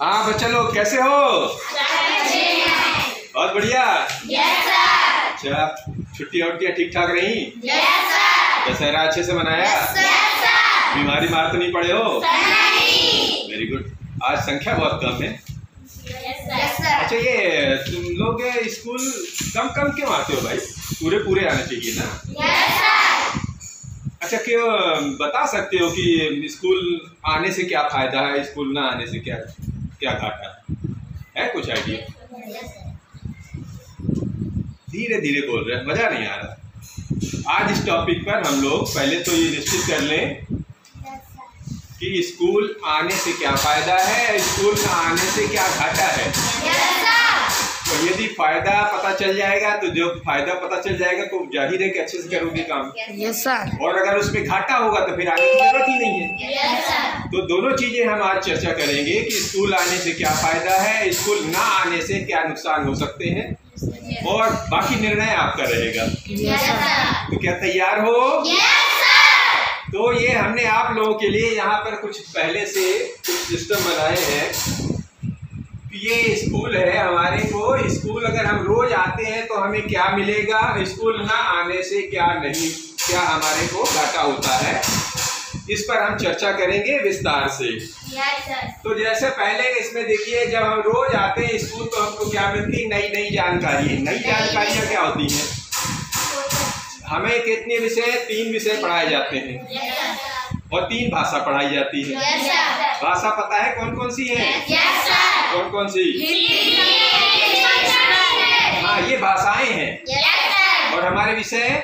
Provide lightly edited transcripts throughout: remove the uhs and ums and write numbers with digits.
हाँ बच्चा लोग कैसे हो? बहुत बढ़िया। अच्छा, छुट्टियाँ ठीक ठाक रही? दशहरा अच्छे से मनाया? बीमारी मार तो नहीं पड़े हो? Very good. आज संख्या बहुत कम है। अच्छा, ये तुम लोग स्कूल कम कम क्यों आते हो भाई? पूरे पूरे आना चाहिए ना। अच्छा, क्यों बता सकते हो कि स्कूल आने से क्या फायदा है, स्कूल ना आने से क्या क्या घाटा है? कुछ आइडिया? धीरे धीरे बोल रहे हैं, मजा नहीं आ रहा। आज इस टॉपिक पर हम लोग पहले तो ये निश्चित कर लें कि स्कूल आने से क्या फायदा है, स्कूल ना आने से क्या घाटा है। तो यदि फायदा पता चल जाएगा तो जो फायदा पता चल जाएगा तो जाहिर है कि अच्छे से करोगे काम। Yes sir. और अगर उसमें घाटा होगा तो फिर आने की जरूरत ही नहीं है। Yes sir. तो दोनों चीजें हम आज चर्चा करेंगे कि स्कूल आने से क्या फायदा है, स्कूल ना आने से क्या नुकसान हो सकते हैं, और बाकी निर्णय आपका रहेगा। Yes sir. तो क्या तैयार हो? Yes sir. तो ये हमने आप लोगों के लिए यहाँ पर कुछ पहले से कुछ सिस्टम बनाए हैं। ये स्कूल है हमारे को, स्कूल अगर हम रोज आते हैं तो हमें क्या मिलेगा, स्कूल ना आने से क्या नहीं, क्या हमारे को घाटा होता है, इस पर हम चर्चा करेंगे विस्तार से। तो जैसे पहले इसमें देखिए, जब हम रोज आते हैं स्कूल तो हमको क्या मिलती है? नई नई जानकारी। नई जानकारियाँ क्या होती हैं? हमें कितने विषय? 3 विषय पढ़ाए जाते हैं और 3 भाषा पढ़ाई जाती है। भाषा पता है कौन कौन सी है? कौन कौन सी? हाँ, ये भाषाएं हैं। और हमारे विषय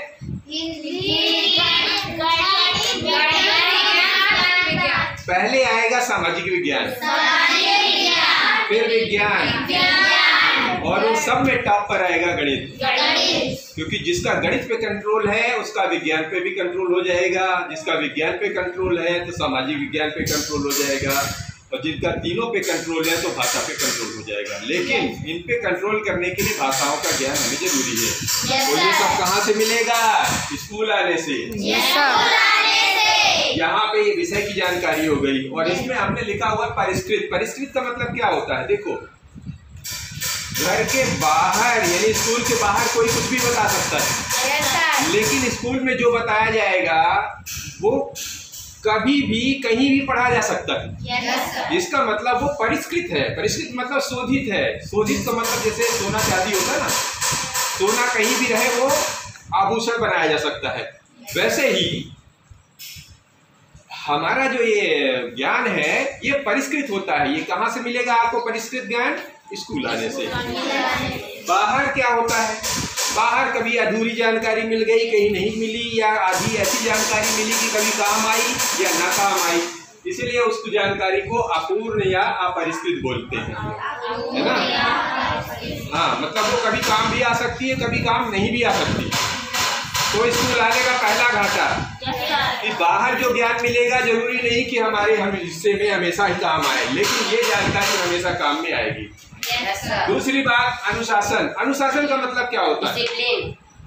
पहले आएगा सामाजिक विज्ञान, फिर विज्ञान, और उन सब में टॉप पर आएगा गणित। क्योंकि जिसका गणित पे कंट्रोल है उसका विज्ञान पे भी कंट्रोल हो जाएगा, जिसका विज्ञान पे कंट्रोल है तो सामाजिक विज्ञान पे कंट्रोल हो जाएगा, और जिनका तीनों पे कंट्रोल है तो भाषा पे कंट्रोल हो जाएगा। लेकिन इन पे कंट्रोल करने के लिए भाषाओं का ज्ञान हमें जरूरी है। और ये सब कहाँ से मिलेगा? स्कूल आने से। यहाँ पे ये विषय की जानकारी हो गई, और इसमें हमने लिखा हुआ परिष्कृत। परिष्कृत का मतलब क्या होता है? देखो, घर के बाहर यानी स्कूल के बाहर कोई कुछ भी बता सकता है, लेकिन स्कूल में जो बताया जाएगा वो कभी भी कहीं भी पढ़ा जा सकता है। इसका मतलब वो परिष्कृत है। परिष्कृत मतलब शोधित है। शोधित का मतलब जैसे सोना चांदी होता है ना, सोना कहीं भी रहे वो आभूषण बनाया जा सकता है। वैसे ही हमारा जो ये ज्ञान है ये परिष्कृत होता है। ये कहाँ से मिलेगा आपको परिष्कृत ज्ञान? स्कूल आने से। बाहर क्या होता है? बाहर कभी अधूरी जानकारी मिल गई, कहीं नहीं मिली, या आधी ऐसी जानकारी मिली कि कभी काम आई या ना काम आई, इसीलिए उस जानकारी को अपूर्ण या अपरिष्कृत बोलते हैं, है ना। हाँ, मतलब वो कभी काम भी आ सकती है, कभी काम नहीं भी आ सकती। तो स्कूल आने का पहला घाटा कि बाहर जो ज्ञान मिलेगा जरूरी नहीं कि हमारे हिस्से में हमेशा ही काम आए, लेकिन ये जानकारी हमेशा काम में आएगी। दूसरी बात, अनुशासन। अनुशासन का मतलब क्या होता है?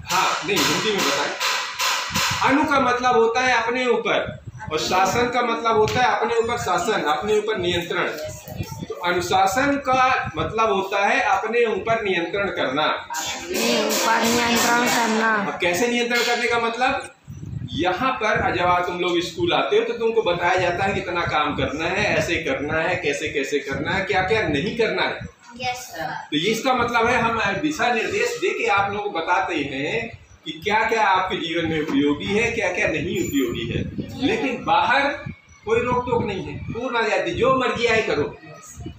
हाँ, नहीं, हिंदी में बताएं। अनु का मतलब होता है अपने ऊपर, और शासन का मतलब होता है अपने ऊपर शासन, अपने ऊपर नियंत्रण। तो अनुशासन का मतलब होता है अपने ऊपर नियंत्रण करना। अब कैसे नियंत्रण करने का मतलब? यहाँ पर जब तुम लोग स्कूल आते हो तो तुमको बताया जाता है कितना काम करना है, ऐसे करना है, कैसे कैसे करना है, क्या क्या नहीं करना है। तो ये इसका मतलब है हम दिशा निर्देश दे के आप लोगों को बताते हैं कि क्या क्या आपके जीवन में उपयोगी है, क्या क्या नहीं उपयोगी है। लेकिन बाहर कोई रोक टोक नहीं है, पूर्ण आजादी, जो मर्जी आए करो।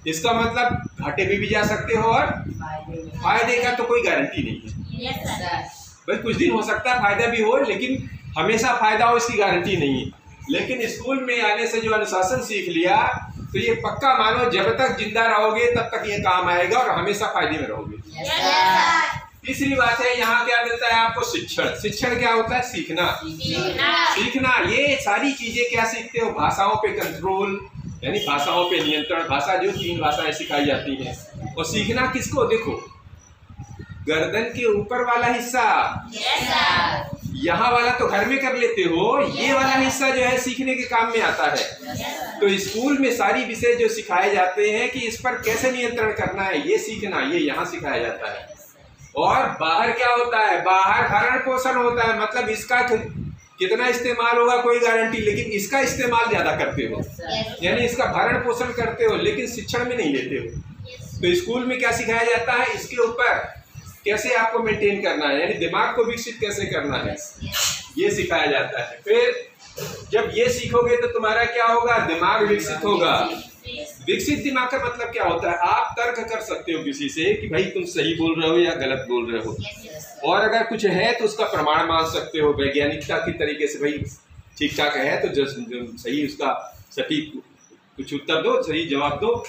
इसका मतलब घाटे में भी जा सकते हो और फायदे का तो कोई गारंटी नहीं है। भाई कुछ दिन हो सकता है फायदा भी हो, लेकिन हमेशा फायदा हो इसकी गारंटी नहीं है। लेकिन स्कूल में आने से जो अनुशासन सीख लिया तो ये पक्का मानो जब तक जिंदा रहोगे तब तक ये काम आएगा और हमेशा फायदे में रहोगे। तीसरी बात है, यहाँ क्या मिलता है आपको? शिक्षण। शिक्षण क्या होता है? सीखना। सीखना, ये सारी चीजें क्या सीखते हो? भाषाओं पे कंट्रोल, यानी भाषाओं पे नियंत्रण। भाषा जो 3 भाषाएं सिखाई जाती हैं। और सीखना किसको? देखो, गर्दन के ऊपर वाला हिस्सा यहाँ वाला तो घर में कर लेते हो, ये वाला हिस्सा जो है सीखने के काम में आता है। तो स्कूल में सारी विषय जो सिखाए जाते हैं कि इस पर कैसे नियंत्रण करना है, ये सीखना, ये यहाँ सिखाया जाता है। और बाहर क्या होता है, बाहर भरण पोषण होता है, मतलब इसका कितना इस्तेमाल होगा कोई गारंटी, लेकिन इसका इस्तेमाल ज्यादा करते हो, यानी इसका भरण पोषण करते हो, लेकिन शिक्षण में नहीं लेते हो। तो स्कूल में क्या सिखाया जाता है, इसके ऊपर कैसे आपको मेंटेन करना है, यानी दिमाग को विकसित कैसे करना है, ये सिखाया जाता है। फिर जब ये सीखोगे तो तुम्हारा क्या होगा, दिमाग विकसित होगा। विकसित दिमाग का मतलब क्या होता है, आप तर्क कर सकते हो किसी से कि भाई तुम सही बोल रहे हो या गलत बोल रहे हो, और अगर कुछ है तो उसका प्रमाण मान सकते हो वैज्ञानिकता की तरीके से, भाई ठीक ठाक है तो जो सही उसका सटीक कुछ उत्तर दो, सही जवाब दो।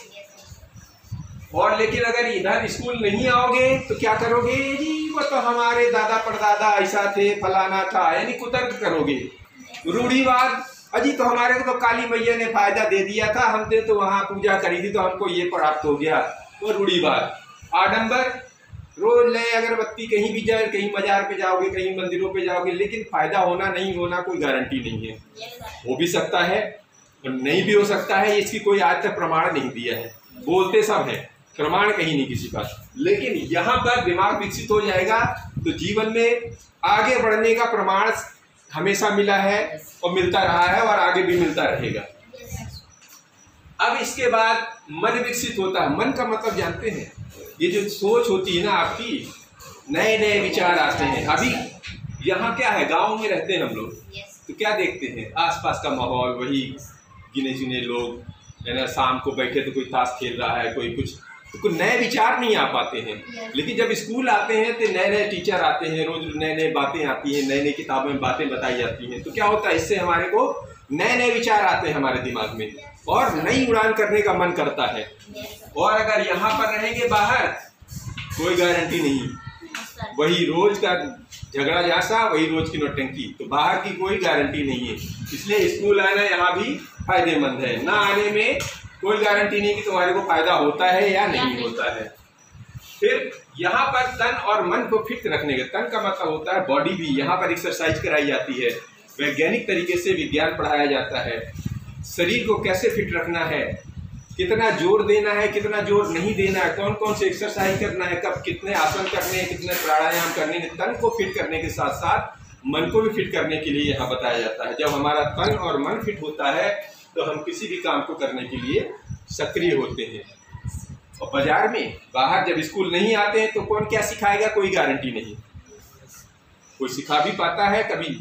और लेकिन अगर इधर स्कूल नहीं आओगे तो क्या करोगे, जी वो तो हमारे दादा परदादा ऐसा थे, फलाना था, यानी कुतर्क करोगे, रूढ़िवाद, अजी तो हमारे को तो काली मैया ने फायदा दे दिया था, हमने तो वहां पूजा करी थी तो हमको ये प्राप्त हो गया, वो रूढ़िवाद। आडंबर, रोज नए अगरबत्ती, कहीं भी जाए, कहीं बाजार पे जाओगे, कहीं मंदिरों पे जाओगे, लेकिन फायदा होना नहीं होना कोई गारंटी नहीं है, हो भी सकता है और नहीं भी हो सकता है, इसकी कोई आज तक प्रमाण नहीं दिया है, बोलते सब है, प्रमाण कहीं नहीं किसी पास। लेकिन यहाँ पर दिमाग विकसित हो जाएगा तो जीवन में आगे बढ़ने का प्रमाण हमेशा मिला है और मिलता रहा है और आगे भी मिलता रहेगा। अब इसके बाद मन विकसित होता है। मन का मतलब जानते हैं, ये जो सोच होती है ना आपकी, नए नए विचार आते हैं। अभी यहाँ क्या है, गांव में रहते हैं हम लोग, तो क्या देखते हैं आसपास का माहौल, वही गिने चुने लोग है ना, शाम को बैठे तो कोई ताश खेल रहा है, कोई कुछ, तो कोई नए विचार नहीं आ पाते हैं। लेकिन जब स्कूल आते हैं तो नए नए टीचर आते हैं, रोज नए नए बातें आती हैं, नए नए किताबों में बातें बताई जाती हैं, तो क्या होता है, इससे हमारे को नए नए विचार आते हैं हमारे दिमाग में और नई उड़ान करने का मन करता है। और अगर यहाँ पर रहेंगे बाहर, कोई गारंटी नहीं, वही रोज का झगड़ा जैसा, वही रोज की नौटंकी, तो बाहर की कोई गारंटी नहीं है। इसलिए स्कूल आना यहाँ भी फायदेमंद है, ना आने में कोई गारंटी नहीं कि तुम्हारे को फायदा होता है या नहीं होता है। फिर यहाँ पर तन और मन को फिट रखने का, तन का मतलब होता है बॉडी भी, यहाँ पर एक्सरसाइज कराई जाती है, वैज्ञानिक तरीके से विज्ञान पढ़ाया जाता है, शरीर को कैसे फिट रखना है, कितना जोर देना है, कितना जोर नहीं देना है, कौन कौन से एक्सरसाइज करना है, कब कितने आसन करने हैं, कितने प्राणायाम करने हैं। तन को फिट करने के साथ साथ मन को भी फिट करने के लिए यहाँ बताया जाता है। जब हमारा तन और मन फिट होता है तो हम किसी भी काम को करने के लिए सक्रिय होते हैं। और बाजार में, बाहर जब स्कूल नहीं आते हैं तो कौन क्या सिखाएगा, कोई गारंटी नहीं, कोई सिखा भी पाता है कभी,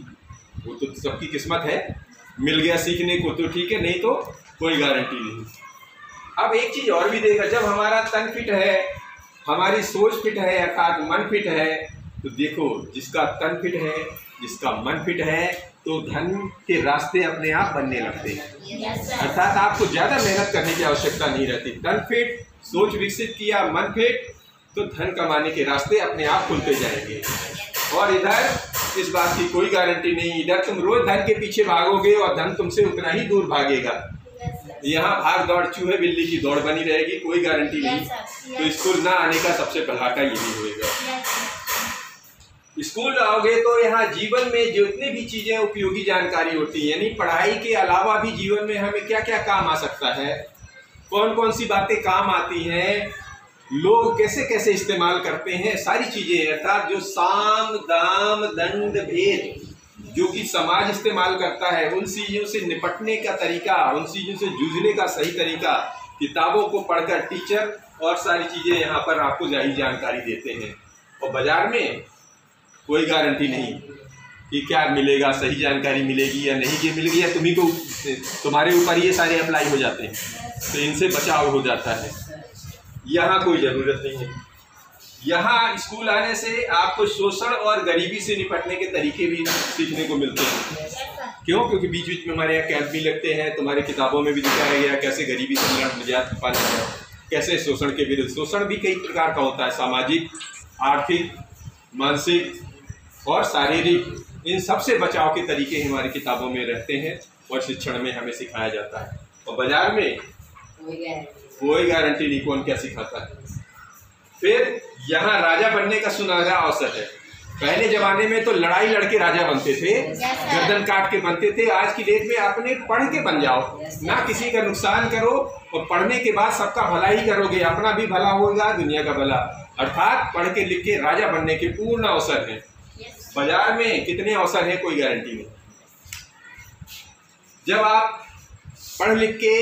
वो तो सबकी किस्मत है, मिल गया सीखने को तो ठीक है, नहीं तो कोई गारंटी नहीं। अब एक चीज और भी देखा, जब हमारा तन फिट है, हमारी सोच फिट है, अर्थात मन फिट है, तो देखो जिसका तन फिट है, जिसका मन फिट है, तो धन के रास्ते अपने आप बनने लगते हैं। अर्थात आपको ज्यादा मेहनत करने की आवश्यकता नहीं रहती। तन फिट, सोच विकसित किया, मन फिट, तो धन कमाने के रास्ते अपने आप खुलते जाएंगे। और इधर इस बात की कोई गारंटी नहीं, इधर तुम रोज धन के पीछे भागोगे और धन तुमसे उतना ही दूर भागेगा। यहाँ भाग दौड़ चूहे बिल्ली की दौड़ बनी रहेगी, कोई गारंटी नहीं। तो स्कूल ना आने का सबसे घाटा यही होगा। स्कूल आओगे तो यहाँ जीवन में जितनी भी चीजें उपयोगी जानकारी होती है, यानी पढ़ाई के अलावा भी जीवन में हमें क्या क्या काम आ सकता है, कौन कौन सी बातें काम आती हैं, लोग कैसे कैसे इस्तेमाल करते हैं, सारी चीजें, अर्थात जो साम दाम दंड भेद जो कि समाज इस्तेमाल करता है, उन चीजों से निपटने का तरीका, उन चीजों से जूझने का सही तरीका, किताबों को पढ़कर टीचर और सारी चीजें यहाँ पर आपको सही जानकारी देते हैं। और बाजार में कोई गारंटी नहीं कि क्या मिलेगा, सही जानकारी मिलेगी या नहीं, ये मिल गई या तुम्ही को, तुम्हारे ऊपर ये सारे अप्लाई हो जाते हैं, तो इनसे बचाव हो जाता है। यहाँ कोई ज़रूरत नहीं है। यहाँ स्कूल आने से आपको शोषण और गरीबी से निपटने के तरीके भी सीखने को मिलते हैं। क्यों? क्योंकि बीच बीच में हमारे यहाँ कैंप भी लगते हैं, तुम्हारे किताबों में भी दिखाया गया कैसे गरीबी से निजात पाना है, कैसे शोषण के विरुद्ध, शोषण भी कई प्रकार का होता है, सामाजिक, आर्थिक, मानसिक और शारीरिक, इन सबसे बचाव के तरीके हमारी किताबों में रहते हैं और शिक्षण में हमें सिखाया जाता है। और बाजार में कोई गारंटी नहीं कौन क्या सिखाता है। फिर यहाँ राजा बनने का सुनहरा अवसर है। पहले जमाने में तो लड़ाई लड़के राजा बनते थे, गर्दन काट के बनते थे। आज की डेट में आपने पढ़ के बन जाओ, ना किसी का नुकसान करो, और पढ़ने के बाद सबका भला ही करोगे, अपना भी भला होगा, दुनिया का भला। अर्थात पढ़ के लिख के राजा बनने के पूर्ण अवसर है। बाजार में कितने अवसर है कोई गारंटी नहीं। जब आप पढ़ लिख के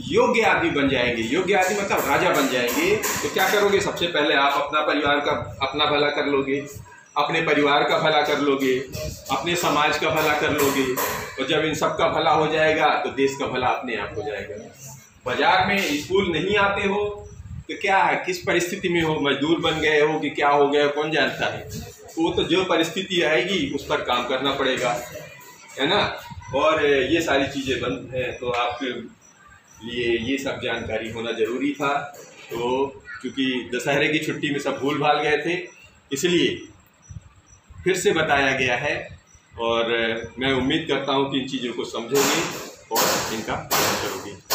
योग्य आदमी बन जाएंगे, योग्य आदमी मतलब राजा बन जाएंगे, तो क्या करोगे? सबसे पहले आप अपना परिवार का अपना भला कर लोगे, अपने परिवार का भला कर लोगे, अपने समाज का भला कर लोगे, और जब इन सब का भला हो जाएगा तो देश का भला अपने आप हो जाएगा। बाजार में स्कूल नहीं आते हो तो क्या है, किस परिस्थिति में हो, मजदूर बन गए हो कि क्या हो गया, कौन जानता है। वो तो जो परिस्थिति आएगी उस पर काम करना पड़ेगा, है ना। और ये सारी चीज़ें बंद हैं, तो आपके लिए ये सब जानकारी होना ज़रूरी था। तो क्योंकि दशहरे की छुट्टी में सब भूल भाल गए थे, इसलिए फिर से बताया गया है, और मैं उम्मीद करता हूँ कि इन चीज़ों को समझोगे और इनका पालन करोगे।